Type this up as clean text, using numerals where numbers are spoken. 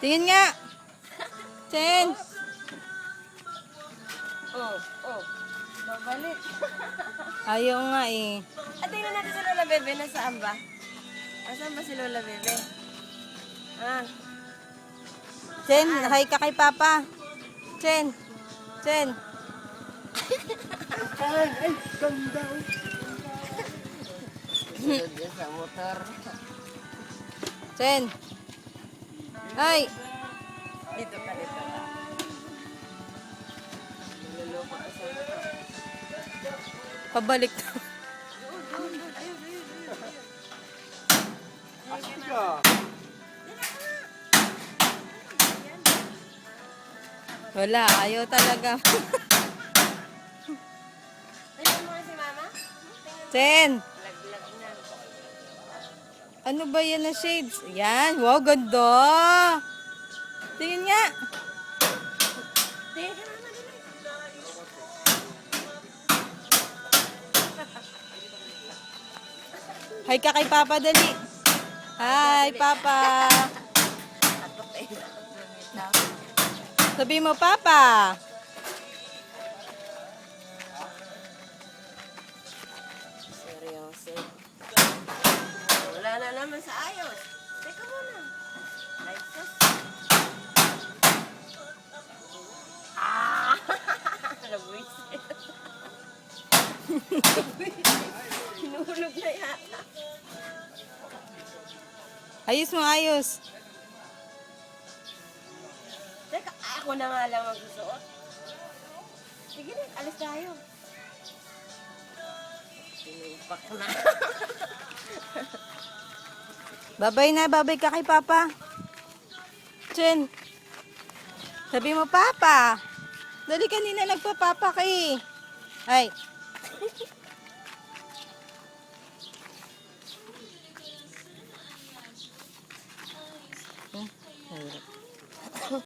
Tingin nga. Chen. Oh. Babalik. Ayaw nga eh. At tingnan natin si Lola Bebe. Nasaan ba? Nasaan ba si Lola Bebe? Ah. Chen, hi ka kay Papa. Chen. Chen. Ay, ganda. Sunod yan sa motor. Chen. Ay. Dito ka. Niloloko ka sa motor. Pabalik. Astika. Wala, ayaw talaga. Tingnan mo nga si Mama. Chen. Laglag na. Ano ba yan na shades? Yan. Wow, ganda. Tingin nga. Tingnan ka Mama. Dali. Hi ka kay Papa, dali. Hi, Papa. Sabi mo, Papa. Seryoso. Wala na naman sa ayos. Teka muna. Ay, sus. Ah! Nabwisit. Hinulog na yata. Ayos mo, ayos. Teka, ako na nga lang magsusuot. Sige na, alis tayo. Sinumpak na. Babay na, babay ka kay Papa. Chen. Sabi mo, Papa. Dali kanina nagpa-papa kay. Ay.